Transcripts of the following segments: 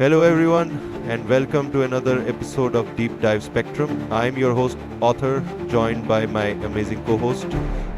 Hello, everyone, and welcome to another episode of Deep Dive Spectrum. I'm your host, author, joined by my amazing co host,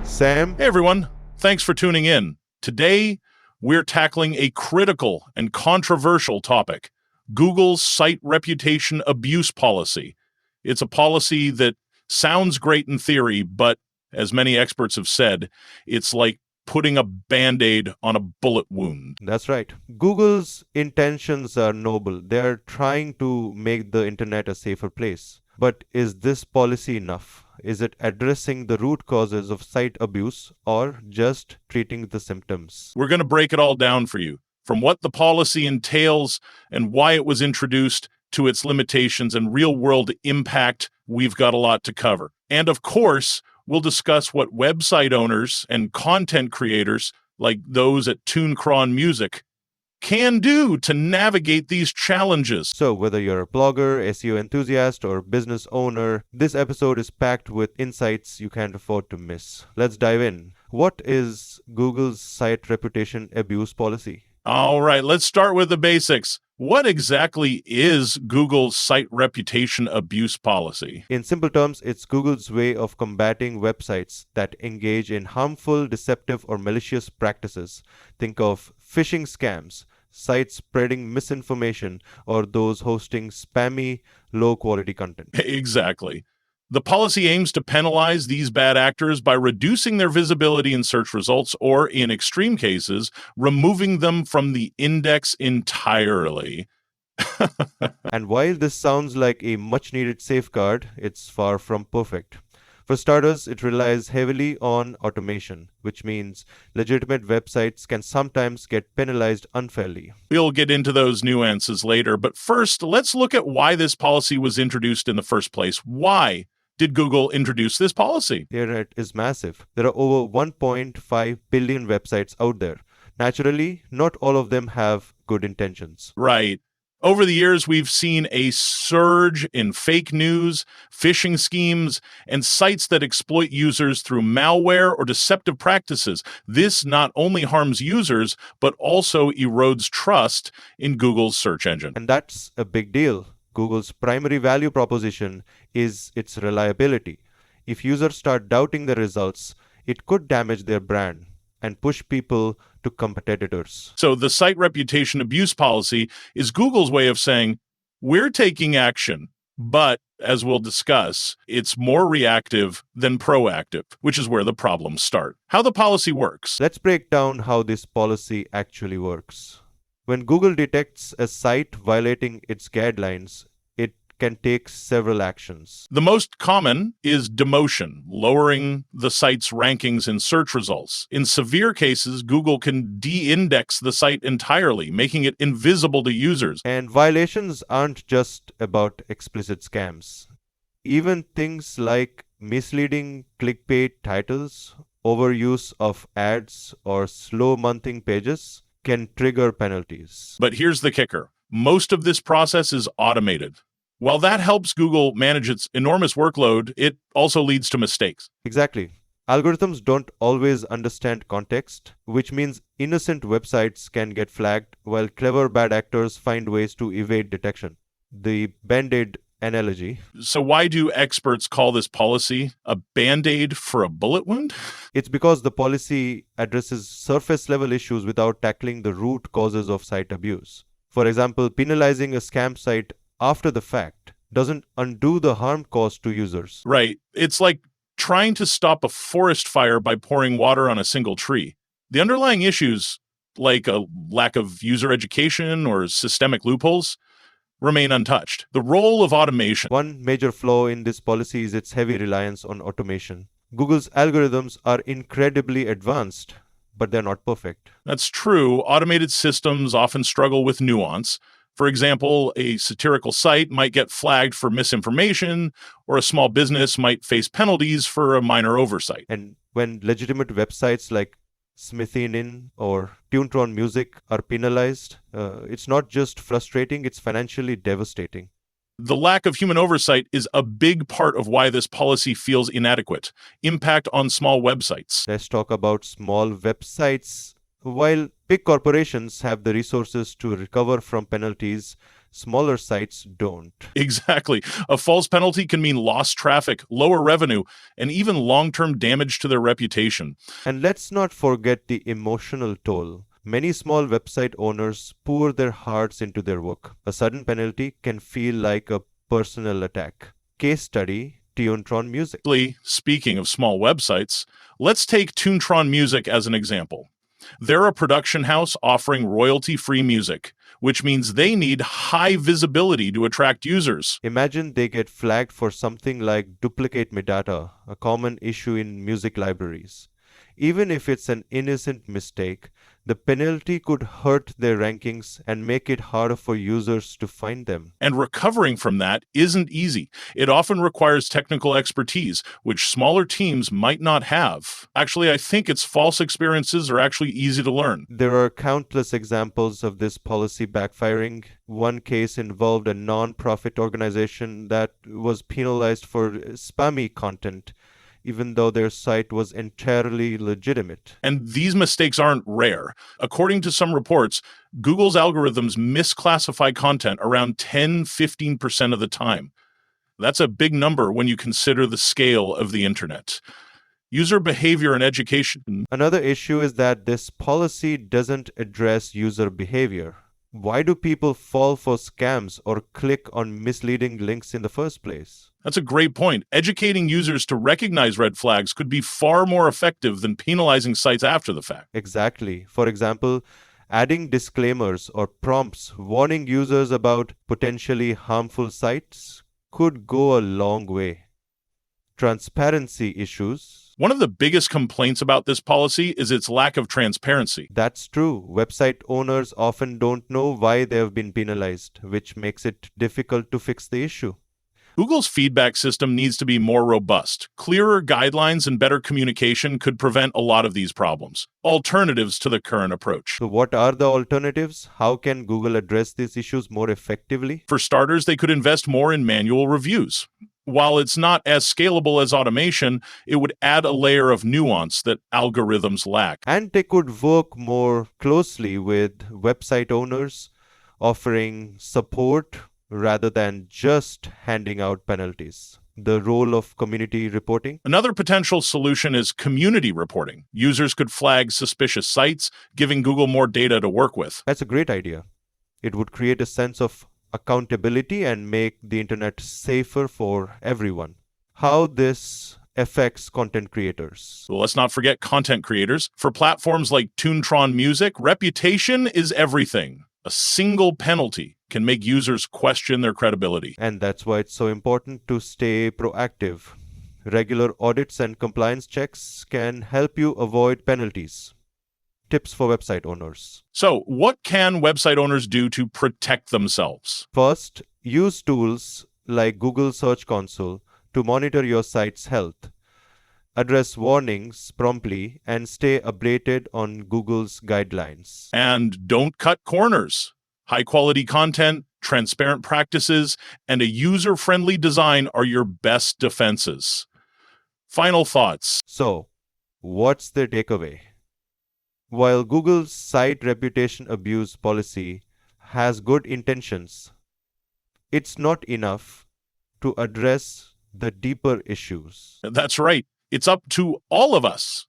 Sam. Hey, everyone. Thanks for tuning in. Today, we're tackling a critical and controversial topic, Google's site reputation abuse policy. It's a policy that sounds great in theory, but as many experts have said, it's like putting a Band-Aid on a bullet wound. That's right. Google's intentions are noble. They're trying to make the internet a safer place. But is this policy enough? Is it addressing the root causes of site abuse or just treating the symptoms? We're going to break it all down for you, from what the policy entails and why it was introduced to its limitations and real-world impact. We've got a lot to cover. And of course, we'll discuss what website owners and content creators, like those at TuneCron Music, can do to navigate these challenges. So, whether you're a blogger, SEO enthusiast, or business owner, this episode is packed with insights you can't afford to miss. Let's dive in. What is Google's site reputation abuse policy? All right, let's start with the basics. What exactly is Google's site reputation abuse policy? In simple terms, it's Google's way of combating websites that engage in harmful, deceptive, or malicious practices. Think of phishing scams, sites spreading misinformation, or those hosting spammy, low-quality content. Exactly. The policy aims to penalize these bad actors by reducing their visibility in search results or, in extreme cases, removing them from the index entirely. And while this sounds like a much-needed safeguard, it's far from perfect. For starters, it relies heavily on automation, which means legitimate websites can sometimes get penalized unfairly. We'll get into those nuances later, but first, let's look at why this policy was introduced in the first place. Why did Google introduce this policy? Here it is massive. There are over 1.5 billion websites out there. Naturally, not all of them have good intentions. Right. Over the years, we've seen a surge in fake news, phishing schemes, and sites that exploit users through malware or deceptive practices. This not only harms users, but also erodes trust in Google's search engine. And that's a big deal. Google's primary value proposition is its reliability. If users start doubting the results, it could damage their brand and push people to competitors. So the site reputation abuse policy is Google's way of saying, we're taking action, but as we'll discuss, it's more reactive than proactive, which is where the problems start. How the policy works. Let's break down how this policy actually works. When Google detects a site violating its guidelines, it can take several actions. The most common is demotion, lowering the site's rankings in search results. In severe cases, Google can de-index the site entirely, making it invisible to users. And violations aren't just about explicit scams. Even things like misleading clickbait titles, overuse of ads, or slow mounting pages can trigger penalties. But here's the kicker. Most of this process is automated. While that helps Google manage its enormous workload, it also leads to mistakes. Exactly. Algorithms don't always understand context, which means innocent websites can get flagged while clever bad actors find ways to evade detection. The Band-Aid analogy. So why do experts call this policy a Band-Aid for a bullet wound? It's because the policy addresses surface-level issues without tackling the root causes of site abuse. For example, penalizing a scam site after the fact doesn't undo the harm caused to users. Right. It's like trying to stop a forest fire by pouring water on a single tree. The underlying issues, like a lack of user education or systemic loopholes, remain untouched. The role of automation. One major flaw in this policy is its heavy reliance on automation. Google's algorithms are incredibly advanced, but they're not perfect. That's true. Automated systems often struggle with nuance. For example, a satirical site might get flagged for misinformation, or a small business might face penalties for a minor oversight. And when legitimate websites like Smithsonian or TuneCron Music are penalized, it's not just frustrating, it's financially devastating. The lack of human oversight is a big part of why this policy feels inadequate. Impact on small websites. Let's talk about small websites. While Big corporations have the resources to recover from penalties. Smaller sites don't. Exactly. A false penalty can mean lost traffic, lower revenue, and even long-term damage to their reputation. And let's not forget the emotional toll. Many small website owners pour their hearts into their work. A sudden penalty can feel like a personal attack. Case study, Tuntron Music. Speaking of small websites, let's take Tuntron Music as an example. They're a production house offering royalty-free music, which means they need high visibility to attract users. Imagine they get flagged for something like duplicate metadata, a common issue in music libraries. Even if it's an innocent mistake, the penalty could hurt their rankings and make it harder for users to find them. And recovering from that isn't easy. It often requires technical expertise, which smaller teams might not have. Actually, I think its false experiences are actually easy to learn. There are countless examples of this policy backfiring. One case involved a non-profit organization that was penalized for spammy content, even though their site was entirely legitimate. And these mistakes aren't rare. According to some reports, Google's algorithms misclassify content around 10-15% of the time. That's a big number when you consider the scale of the internet. User behavior and education. Another issue is that this policy doesn't address user behavior. Why do people fall for scams or click on misleading links in the first place? That's a great point. Educating users to recognize red flags could be far more effective than penalizing sites after the fact. Exactly. For example, adding disclaimers or prompts warning users about potentially harmful sites could go a long way. Transparency issues. One of the biggest complaints about this policy is its lack of transparency. That's true. Website owners often don't know why they have been penalized, which makes it difficult to fix the issue. Google's feedback system needs to be more robust. Clearer guidelines and better communication could prevent a lot of these problems. Alternatives to the current approach. So what are the alternatives? How can Google address these issues more effectively? For starters, they could invest more in manual reviews. While it's not as scalable as automation, it would add a layer of nuance that algorithms lack. And they could work more closely with website owners, offering support rather than just handing out penalties. The role of community reporting. Another potential solution is community reporting. Users could flag suspicious sites, giving Google more data to work with. That's a great idea. It would create a sense of accountability and make the internet safer for everyone. How this affects content creators. Well, let's not forget content creators. For platforms like Tuntron Music, reputation is everything. A single penalty can make users question their credibility. And that's why it's so important to stay proactive. Regular audits and compliance checks can help you avoid penalties. Tips for website owners. So, what can website owners do to protect themselves? First, use tools like Google Search Console to monitor your site's health. Address warnings promptly and stay updated on Google's guidelines. And don't cut corners. High-quality content, transparent practices, and a user-friendly design are your best defenses. Final thoughts. So, what's the takeaway? While Google's site reputation abuse policy has good intentions, it's not enough to address the deeper issues. That's right. It's up to all of us,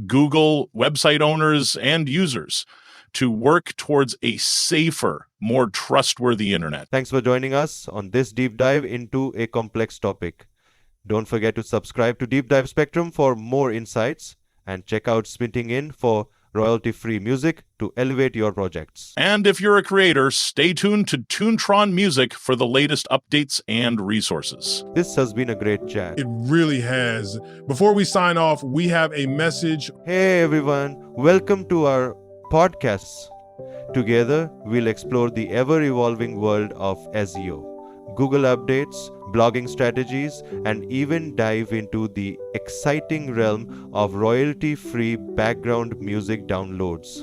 Google, website owners, and users, to work towards a safer, more trustworthy internet. Thanks for joining us on this deep dive into a complex topic. Don't forget to subscribe to Deep Dive Spectrum for more insights and check out Spinting In for royalty-free music to elevate your projects. And if you're a creator, stay tuned to Tuntron Music for the latest updates and resources. This has been a great chat. It really has. Before we sign off, we have a message. Hey everyone, welcome to our podcasts. Together, we'll explore the ever-evolving world of SEO, Google updates, blogging strategies, and even dive into the exciting realm of royalty-free background music downloads.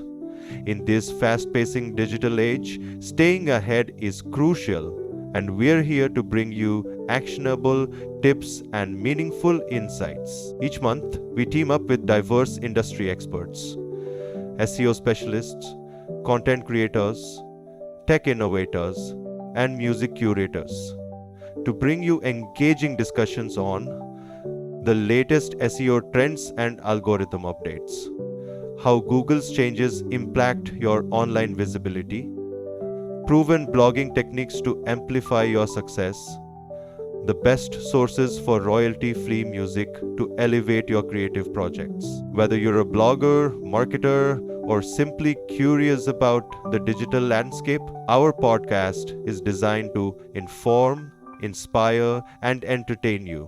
In this fast-pacing digital age, staying ahead is crucial, and we're here to bring you actionable tips and meaningful insights. Each month, we team up with diverse industry experts, SEO specialists, content creators, tech innovators, and music curators to bring you engaging discussions on the latest SEO trends and algorithm updates, how Google's changes impact your online visibility, proven blogging techniques to amplify your success, the best sources for royalty-free music to elevate your creative projects. Whether you're a blogger, marketer, or simply curious about the digital landscape, our podcast is designed to inform, inspire, and entertain you.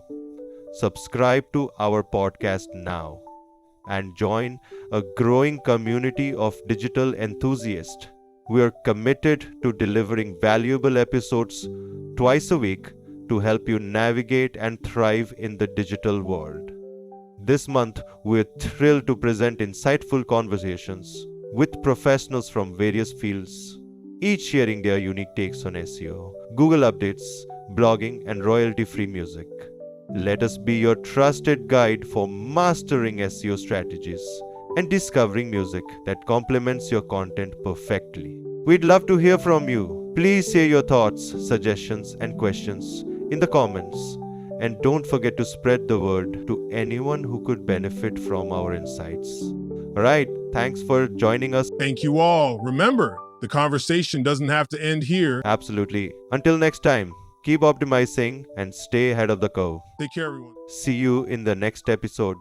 Subscribe to our podcast now and join a growing community of digital enthusiasts. We are committed to delivering valuable episodes twice a week to help you navigate and thrive in the digital world. This month, we're thrilled to present insightful conversations with professionals from various fields, each sharing their unique takes on SEO, Google updates, blogging, and royalty-free music. Let us be your trusted guide for mastering SEO strategies and discovering music that complements your content perfectly. We'd love to hear from you. Please share your thoughts, suggestions, and questions in the comments. And don't forget to spread the word to anyone who could benefit from our insights. Alright, thanks for joining us. Thank you all. Remember, the conversation doesn't have to end here. Absolutely. Until next time, keep optimizing and stay ahead of the curve. Take care, everyone. See you in the next episode.